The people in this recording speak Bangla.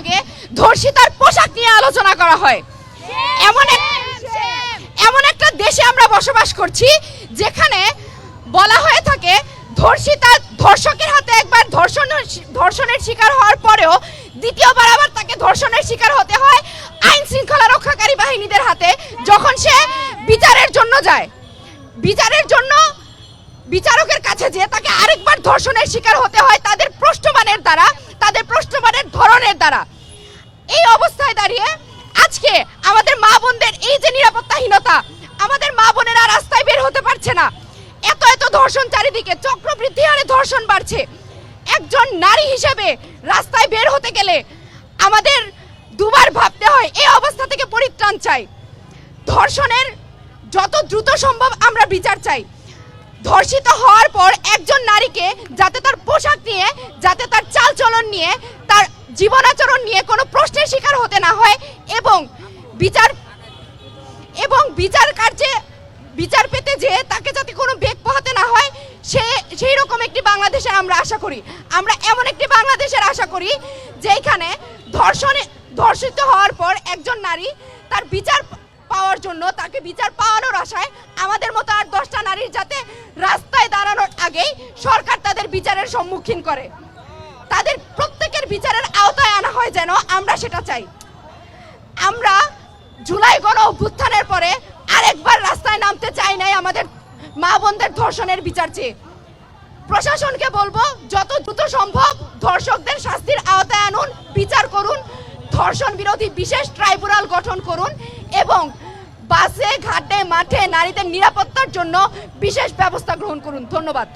আগে ধর্ষিতার পোশাক নিয়ে আলোচনা করা হয়। এমন একটা দেশে আমরা বসবাস করছি যেখানে বলা হয়ে থাকে ধর্ষকের হাতে একবার ধর্ষণের শিকার হওয়ার পরেও দ্বিতীয়বার আবার তাকে ধর্ষণের শিকার হতে হয় আইন শৃঙ্খলা রক্ষাকারী বাহিনীদের হাতে, যখন সে বিচারের জন্য যায়। বিচারকের কাছে যে তাকে আরেকবার ধর্ষণের শিকার হতে হয় তাদের প্রশ্নমানের ধরনের দ্বারা। এই অবস্থায় দাঁড়িয়ে আজকে আমাদের মা বোনদের এই যে নিরাপত্তাহীনতা, আমাদের মা বোনেরা রাস্তায় বের হতে পারছে না, এত ধর্ষণ চারিদিকে, চক্রবৃদ্ধি হারে ধর্ষণ বাড়ছে। একজন নারী হিসেবে রাস্তায় বের হতে গেলে আমাদের দুবার ভাবতে হয়। এই অবস্থা থেকে পরিত্রাণ চাই। ধর্ষণের যত দ্রুত সম্ভব আমরা বিচার চাই। ধর্ষিত হওয়ার পর একজন নারীকে যাতে তার পোশাক নিয়ে, যাতে তার চালচলন নিয়ে, তার জীবনাচরণ নিয়ে কোনো প্রশ্নের শিকার হতে না হয় এবং বিচার কার্যে বিচার পেতে যে তাকে যাতে কোনো বেগ পোহাতে না হয়, সেই রকম একটি বাংলাদেশের আমরা আশা করি। আমরা এমন একটি বাংলাদেশের আশা করি যেখানে ধর্ষিত হওয়ার পর একজন নারী তার বিচার পাওয়ার জন্য, তাকে বিচার পাওয়ানোর আশায় আমাদের মতো আর 10টা নারীর যাতে রাস্তায় দাঁড়ানোর আগেই সরকার তাদের বিচারের সম্মুখীন করে, তাদের প্রত্যেকের বিচারের আওতায় আনা হয় যেন, আমরা সেটা চাই। আমরা জুলাই গণ অভ্যুত্থানের পরে আরেকবার রাস্তায় নামতে চাই নাই আমাদের মা বোনদের ধর্ষণের বিচার চেয়ে। প্রশাসনকে বলবো যত দ্রুত সম্ভব ধর্ষকদের শাস্তির আওতায় আনুন, বিচার করুন, ধর্ষণ বিরোধী বিশেষ ট্রাইব্যুনাল গঠন করুন এবং বাসে ঘাটে মাঠে নারীদের নিরাপত্তার জন্য বিশেষ ব্যবস্থা গ্রহণ করুন। ধন্যবাদ।